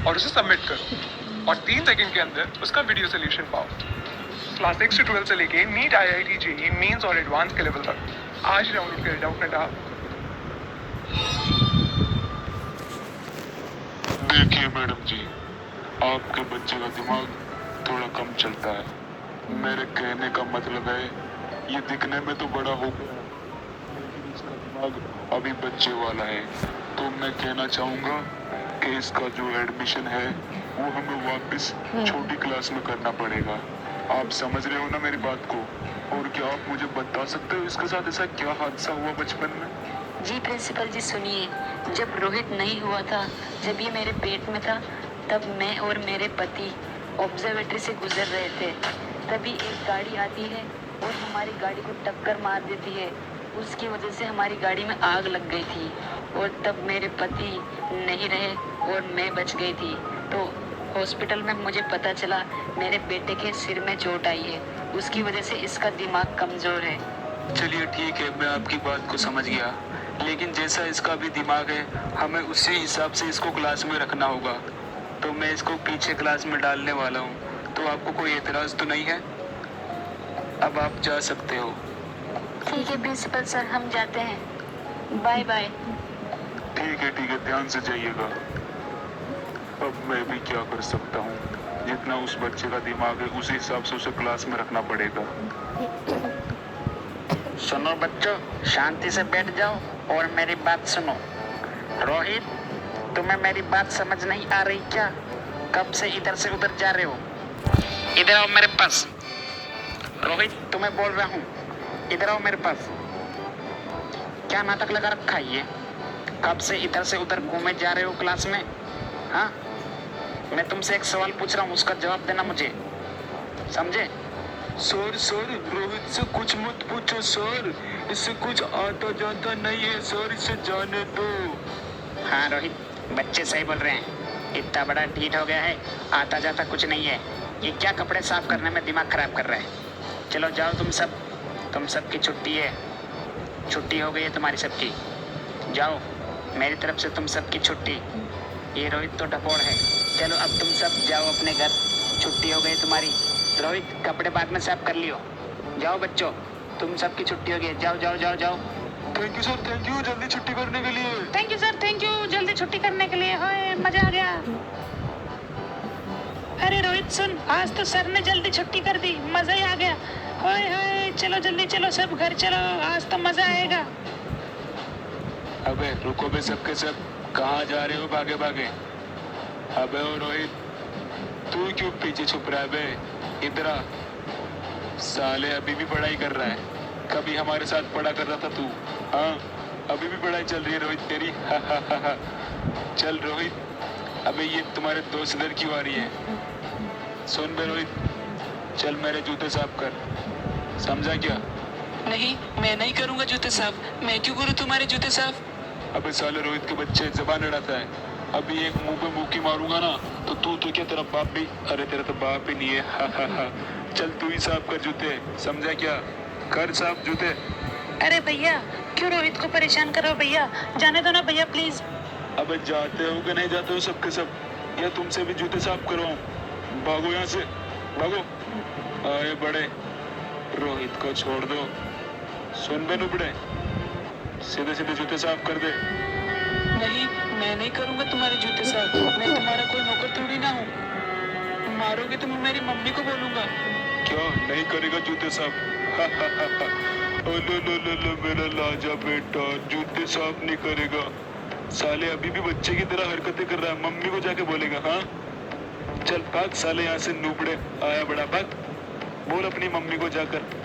और उसे सबमिट करो और 3 सेकंड के अंदर उसका वीडियो सोल्यूशन पाओ। क्लास 6 से 12 से लेके नीट, IIT, जेईई मेंस और एडवांस के लेवल तक आज डाउनलोड करें डाउटनेट ऐप। देखिए मैडम जी, आपके बच्चे का दिमाग थोड़ा कम चलता है। मेरे कहने का मतलब है, ये दिखने में तो बड़ा हो गया लेकिन इसका दिमाग अभी बच्चे वाला है। तो मैं कहना चाहूँगा कि इसका जो एडमिशन है वो हमें वापस छोटी क्लास में करना पड़ेगा। आप समझ रहे हो ना मेरी बात को? और क्या आप मुझे बता सकते हो इसके साथ ऐसा क्या हादसा हुआ बचपन में? जी प्रिंसिपल जी सुनिए, जब रोहित नहीं हुआ था, जब ये मेरे पेट में था, तब मैं और मेरे पति ऑब्जर्वेटरी से गुजर रहे थे। तभी एक गाड़ी आती है और हमारी गाड़ी को टक्कर मार देती है। उसकी वजह से हमारी गाड़ी में आग लग गई थी और तब मेरे पति नहीं रहे और मैं बच गई थी। तो हॉस्पिटल में मुझे पता चला मेरे बेटे के सिर में चोट आई है, उसकी वजह से इसका दिमाग कमज़ोर है। चलिए ठीक है, मैं आपकी बात को समझ गया, लेकिन जैसा इसका भी दिमाग है हमें उसी हिसाब से इसको क्लास में रखना होगा। तो मैं इसको पीछे क्लास में डालने वाला हूँ। तो आपको कोई एतराज़ तो नहीं है? अब आप जा सकते हो। ठीक है प्रिंसिपल सर, हम जाते हैं। Bye bye. ठीक है, ध्यान से जाइएगा। अब मैं भी क्या कर सकता हूँ, जितना उस बच्चे का दिमाग है उसी हिसाब से उसे क्लास में रखना पड़ेगा। सुनो बच्चों, शांति से बैठ जाओ और मेरी बात सुनो। रोहित, तुम्हें मेरी बात समझ नहीं आ रही क्या? कब से इधर से उधर जा रहे हो? इधर आओ मेरे पास। रोहित, तुम्हें बोल रहा हूँ, इधर आओ मेरे पास। क्या नाटक लगा रखा है ये? कब से इधर से उधर घूमे जा रहे हो क्लास में? हाँ, मैं तुमसे एक सवाल पूछ रहा हूँ, उसका जवाब देना मुझे, समझे? सर रोहित से कुछ मत पूछो सर, इससे कुछ आता जाता नहीं है सर, इसे जाने दो। हाँ रोहित, बच्चे सही बोल रहे हैं। इतना बड़ा ढीठ हो गया है, आता जाता कुछ नहीं है। ये क्या कपड़े साफ करने में दिमाग खराब कर रहा है। चलो जाओ तुम सब की छुट्टी है। छुट्टी हो गई है तुम्हारी सबकी। जाओ, मेरी तरफ से तुम सबकी छुट्टी। ये रोहित तो डपोड़ है। चलो अब तुम सब जाओ अपने घर, छुट्टी हो गई तुम्हारी। रोहित, कपड़े बाद में साफ कर लियो। जाओ बच्चों, तुम सबकी छुट्टी हो गई। जाओ जाओ जाओ जाओ। Thank you sir, thank you जल्दी छुट्टी करने के लिए। Thank you sir, thank you जल्दी छुट्टी करने के लिए। हाय मजा आ गया। अरे रोहित सुन, आज तो सर ने जल्दी छुट्टी कर दी, मजा ही आ गया। हाय हाय, चलो जल्दी चलो सब घर चलो, आज तो मजा आएगा। अबे रुको बे, सबके सब कहाँ जा रहे हो भागे भागे? अबे ओ रोहित, तू क्यों पीछे छुप रहा है बे? इधर आ। साले अभी भी पढ़ाई कर रहा है, कभी हमारे साथ पढ़ा कर रहा था तू। हाँ, अभी भी पढ़ाई चल रही है रोहित तेरी। चल रोहित, अबे ये तुम्हारे दोस्त इधर क्यों आ रही है? सुन बे रोहित, चल मेरे जूते साफ कर, समझा क्या? नहीं, मैं नहीं करूँगा जूते साफ। मैं क्यों करूँ तुम्हारे जूते साफ? अबे साले रोहित के बच्चे जबान लड़ाता है। अभी एक मुंह पे मुंह की मारूंगा ना तो तू तो क्या, तेरा बाप भी? अरे तेरा तो बाप ही नहीं है। चल तू ही साफ कर जूते, समझा क्या? कर साफ जूते। अरे भैया, क्यों रोहित को परेशान करो भैया, जाने दो ना भैया प्लीज। अबे जाते हो कि नहीं जाते हो सबके सब, या तुमसे भी जूते साफ करवाऊं? भागो यहाँ से, भागो। आए बड़े, रोहित को छोड़ दो। सुन बे नुबड़े, सीधे सीधे जूते साफ कर दे। नहीं, मैं नहीं करूँगा तुम्हारे जूते साफ। मैं तुम्हारा कोई नौकर थोड़ी ना हूँ। मारोगे तो मैं मेरी मम्मी को बोलूँगा। क्या नहीं करेगा जूते साफ? ओ लो मेरा लाजा बेटा, जूते साफ नहीं करेगा। साले अभी भी बच्चे की तरह हरकतें कर रहा है, मम्मी को जाके बोलेगा? हाँ, चल भाग साले यहाँ से नूबड़े, आया बड़ा भाग। बोल अपनी मम्मी को जाकर।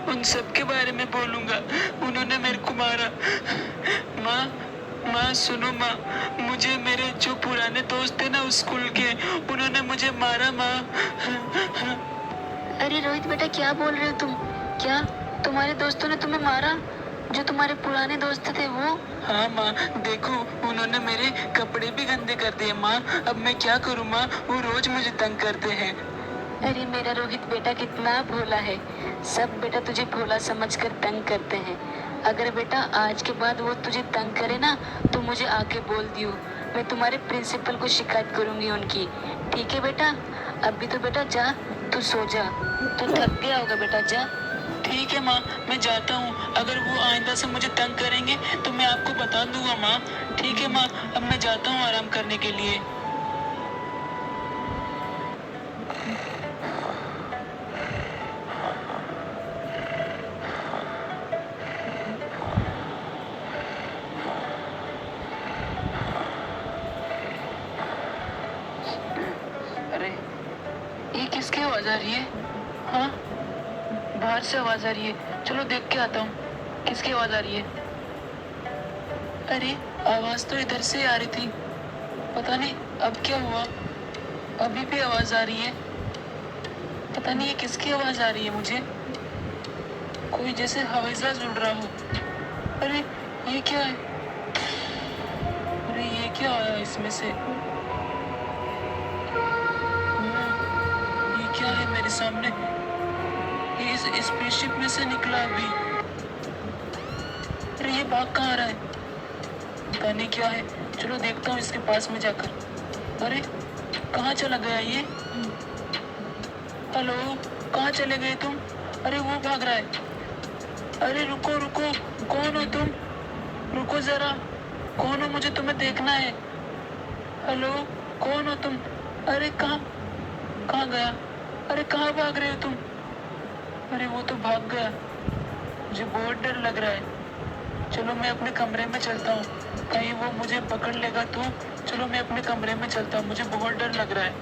उन सब के बारे में बोलूँगा, उन्होंने मेरे को मारा। माँ सुनो माँ, मुझे मेरे जो पुराने दोस्त थे ना उस स्कूल के, उन्होंने मुझे मारा माँ। अरे रोहित बेटा, क्या बोल रहे हो तुम? क्या तुम्हारे दोस्तों ने तुम्हें मारा? जो तुम्हारे पुराने दोस्त थे वो? हाँ माँ, देखो उन्होंने मेरे कपड़े भी गंदे कर दिए माँ। अब मैं क्या करूँ माँ, वो रोज मुझे तंग करते हैं। अरे मेरा रोहित बेटा कितना भोला है। सब बेटा तुझे भोला समझकर तंग करते हैं। अगर बेटा आज के बाद वो तुझे तंग करे ना तो मुझे आके बोल दियो। मैं तुम्हारे प्रिंसिपल को शिकायत करूंगी उनकी। ठीक है बेटा? अभी तो बेटा जा, तू सो जा, तू थक गया होगा बेटा, जा। ठीक है माँ, मैं जाता हूँ। अगर वो आइंदा से मुझे तंग करेंगे तो मैं आपको बता दूंगा माँ। ठीक है माँ, अब मैं जाता हूँ आराम करने के लिए। अरे ये किसकी आवाज आ रही है? हाँ, बाहर से आवाज आ रही है। चलो देख के आता हूँ किसकी आवाज आ रही है। अरे आवाज तो इधर से आ रही थी, पता नहीं अब क्या हुआ। अभी भी आवाज आ रही है, पता नहीं ये किसकी आवाज आ रही है। मुझे कोई जैसे हवाई जहाज उड़ रहा हो। अरे ये क्या है? अरे ये क्या आया इसमें से? ये क्या है मेरे सामने? ये इस स्पेसशिप में से निकला अभी। अरे ये भाग कहाँ रहा है? पता नहीं क्या है। चलो देखता हूँ इसके पास में जाकर। अरे कहाँ चला गया ये? हेलो, कहाँ चले गए तुम? अरे वो भाग रहा है। अरे रुको रुको, कौन हो तुम? रुको जरा, कौन हो? मुझे तुम्हें देखना है। हेलो, कौन हो तुम? अरे कहाँ कहाँ गया? अरे कहाँ भाग रहे हो तुम? अरे वो तो भाग गया। मुझे बहुत डर लग रहा है। चलो मैं अपने कमरे में चलता हूँ, कहीं वो मुझे पकड़ लेगा तो। चलो मैं अपने कमरे में चलता हूँ, मुझे बहुत डर लग रहा है।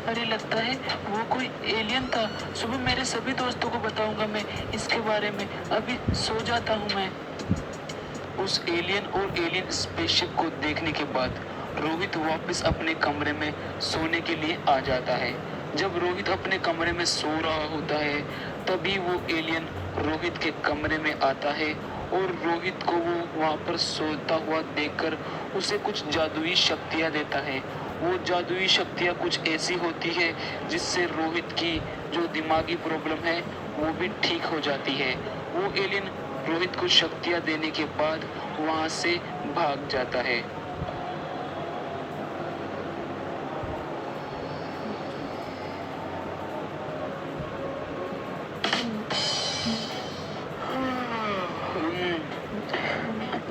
अरे लगता है वो कोई एलियन था। सुबह मेरे सभी दोस्तों को बताऊंगा मैं इसके बारे में। अभी सो जाता हूँ मैं। उस एलियन और एलियन स्पेसशिप को देखने के बाद रोहित वापस अपने कमरे में सोने के लिए आ जाता है। जब रोहित अपने कमरे में सो रहा होता है तभी वो एलियन रोहित के कमरे में आता है और रोहित को वो वहाँ पर सोता हुआ देखकर उसे कुछ जादुई शक्तियाँ देता है। वो जादुई शक्तियाँ कुछ ऐसी होती है जिससे रोहित की जो दिमागी प्रॉब्लम है वो भी ठीक हो जाती है। वो एलियन रोहित को शक्तियाँ देने के बाद वहाँ से भाग जाता है।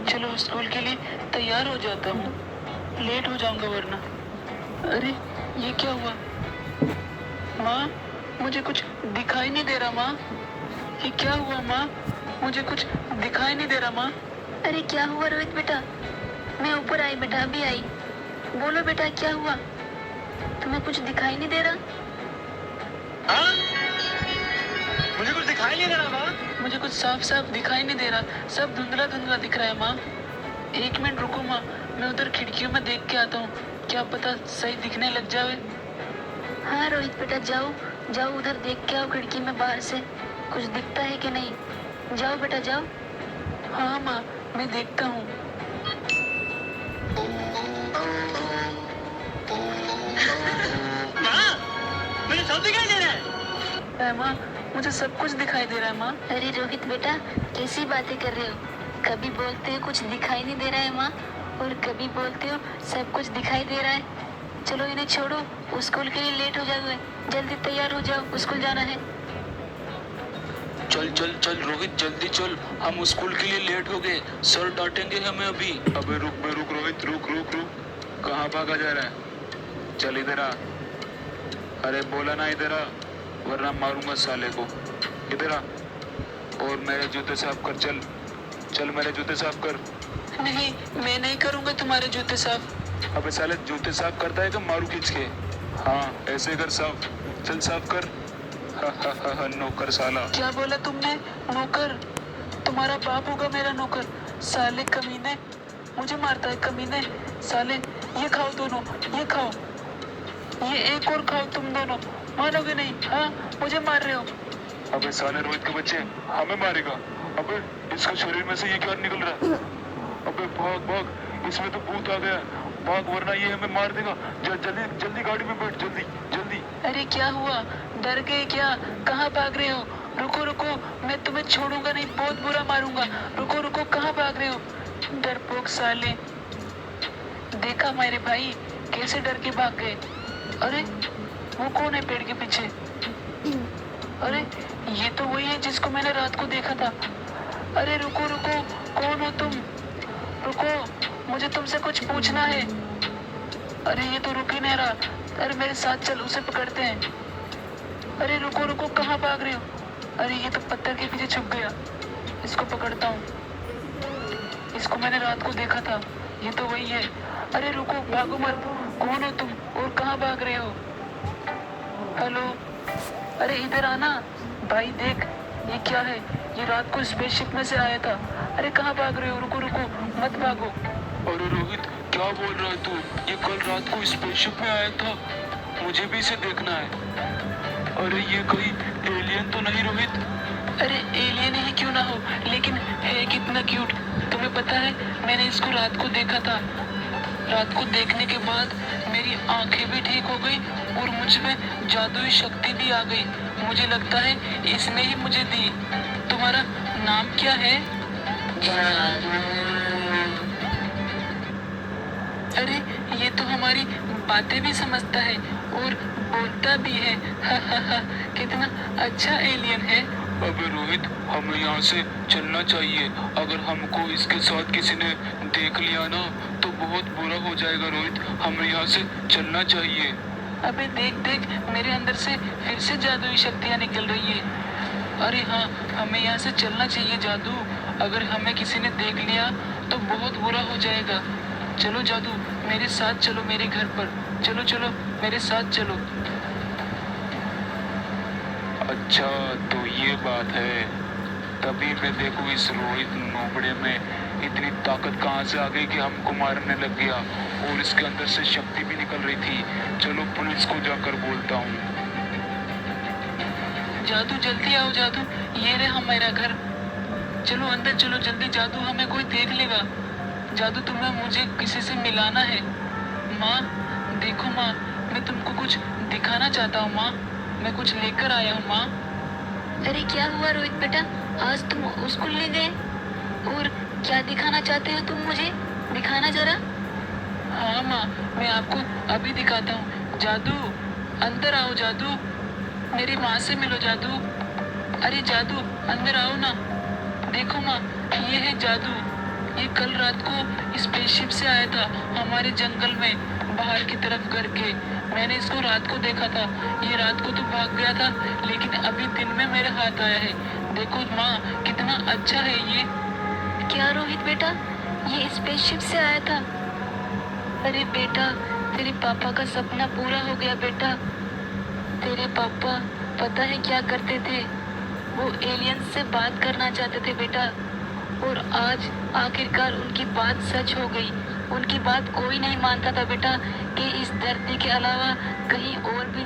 चलो स्कूल के लिए तैयार हो जाता हूँ, लेट हो जाऊंगा वरना। अरे ये क्या हुआ? माँ, मुझे कुछ दिखाई नहीं दे रहा। माँ, ये क्या हुआ? माँ, मुझे कुछ दिखाई नहीं दे रहा। माँ, अरे क्या हुआ रोहित बेटा? मैं ऊपर आई बेटा, अभी आई। बोलो बेटा क्या हुआ? तुम्हें कुछ दिखाई नहीं दे रहा? मुझे कुछ दिखाई नहीं दे रहा। माँ, मुझे कुछ साफ साफ दिखाई नहीं दे रहा, सब धुंधला धुंधला दिख रहा है। माँ, एक मिनट रुको माँ, मैं उधर खिड़कियों में देख के आता हूँ, क्या पता सही दिखने लग जाए। हाँ रोहित बेटा, जाओ जाओ, उधर देख के आओ खिड़की में बाहर से, कुछ दिखता है कि नहीं। जाओ बेटा जाओ। हाँ माँ, मैं देखता हूँ। मुझे सब दिखाई दे रहा है। माँ, मुझे सब कुछ दिखाई दे रहा है। माँ, अरे रोहित बेटा, कैसी बातें कर रहे हो? कभी बोलते हो कुछ दिखाई नहीं दे रहा है माँ, और कभी बोलते हो सब कुछ दिखाई दे रहा है। चलो इन्हें छोड़ो, स्कूल के लिए लेट हो जाओगे, जल्दी तैयार हो जाओ, स्कूल जाना है। चल चल चल रोहित, जल्दी चल, हम स्कूल के लिए लेट हो गए, सर डांटेंगे हमें अभी। अबे रुक रोहित, रुक। कहाँ भागा जा रहा है? चल इधर आ। अरे बोला ना इधर आ, वरना मारूंगा साले को। इधर आ और मेरे जूते साफ कर। चल मेरे जूते साफ कर। नहीं, मैं नहीं करूँगा तुम्हारे जूते साफ। अबे साले जूते साफ करता है कि मारू खींच के? हाँ ऐसे कर साफ, चल साफ कर। हा नौकर साला। क्या बोला तुमने? नौकर? तुम्हारा बाप होगा मेरा नौकर। साले कमीने, मुझे मारता है कमीने। साले ये खाओ दोनों, ये खाओ, ये एक और खाओ तुम दोनों। मारोगे नहीं? हाँ, मुझे मार रहे हो। अबे साले रोहित के बच्चे, हमें मारेगा? अबे इसके शरीर में से ये क्या निकल रहा है? अबे भाग, इसमें तो भूत आ गया। भाग वरना ये हमें मार देगा। जल्दी गाड़ी में बैठ, जल्दी। अरे क्या हुआ? डर गए क्या? कहाँ भाग रहे हो? रुको रुको, मैं तुम्हें छोड़ूंगा नहीं, बहुत बुरा मारूंगा। रुको रुको, कहाँ भाग रहे हो डरपोक साले। देखा मेरे भाई कैसे डर के भाग गए। अरे वो कौन है पेड़ के पीछे? अरे ये तो वही है जिसको मैंने रात को देखा था। अरे रुको रुको, कौन हो तुम? रुको, मुझे तुमसे कुछ पूछना है। अरे ये तो रुक ही नहीं रहा। अरे मेरे साथ चल, उसे पकड़ते हैं। अरे रुको रुको, कहाँ भाग रहे हो? अरे ये तो पत्थर के पीछे छुप गया, इसको पकड़ता हूँ। इसको मैंने रात को देखा था, ये तो वही है। अरे रुको, भागो मत। कौन हो तुम और कहाँ भाग रहे हो? हेलो, अरे इधर आना भाई, देख ये क्या है। ये रात को स्पेसशिप में से आया था। अरे कहाँ भाग रहे हो? रुको रुको, मत भागो। अरे रोहित, क्या बोल रहा है तू? ये कल रात को स्पेसशिप में आया था, मुझे भी इसे देखना है। अरे ये कोई एलियन तो नहीं रोहित? अरे एलियन ही क्यों ना हो, लेकिन है कितना क्यूट। तुम्हें पता है मैंने इसको रात को देखा था। रात को देखने के बाद मेरी आंखें भी ठीक हो गई और मुझ में जादुई शक्ति भी आ गई। मुझे लगता है इसने ही मुझे दी। तुम्हारा नाम क्या है? अरे ये तो हमारी बातें भी समझता है और बोलता भी है। कितना अच्छा एलियन है। अबे रोहित, हमें यहाँ से चलना चाहिए। अगर हमको इसके साथ किसी ने देख लिया ना तो बहुत बुरा हो जाएगा रोहित। हमें यहाँ से चलना चाहिए। अबे देख देख, मेरे अंदर से फिर से जादुई शक्तियाँ निकल रही है। अरे हाँ, हमें यहाँ से चलना चाहिए जादू। अगर हमें किसी ने देख लिया तो बहुत बुरा हो जाएगा। चलो जादू, मेरे साथ चलो मेरे घर पर। चलो चलो, मेरे साथ चलो। अच्छा तो ये बात है। तभी मैं देखूं इस रोहित नोबड़े में इतनी ताकत कहाँ से आ गई कि हमको मारने लग गया और इसके अंदर से शक्ति भी निकल रही थी। चलो पुलिस को जाकर बोलता हूँ। जादू जल्दी आओ जादू, ये रहा हमारा घर। चलो अंदर चलो जल्दी जादू, हमें कोई देख लेगा। जादू तुम्हें मुझे किसी से मिलाना है। माँ देखो माँ, मैं तुमको कुछ दिखाना चाहता हूँ माँ। मैं कुछ लेकर आया हूँ माँ। अरे क्या हुआ रोहित बेटा, आज तुम स्कूल ले गए और क्या दिखाना चाहते हो तुम मुझे? दिखाना जरा। हाँ माँ, मैं आपको अभी दिखाता हूँ। जादू अंदर आओ जादू, मेरी माँ से मिलो जादू। अरे जादू अंदर आओ ना। देखो माँ, ये है जादू। ये कल रात को स्पेसशिप से आया था हमारे जंगल में, बाहर की तरफ करके। मैंने इसको रात को देखा था। ये रात को तो भाग गया था, लेकिन अभी दिन में मेरे हाथ आया है। देखो माँ, कितना अच्छा है ये। क्या रोहित बेटा, ये स्पेसशिप से आया था? अरे बेटा, तेरे पापा का सपना पूरा हो गया बेटा। तेरे पापा पता है क्या करते थे? वो एलियन से बात करना चाहते थे बेटा, और आज आखिरकार उनकी बात सच हो गई। उनकी बात कोई नहीं मानता था बेटा कि इस धरती के अलावा कहीं और भी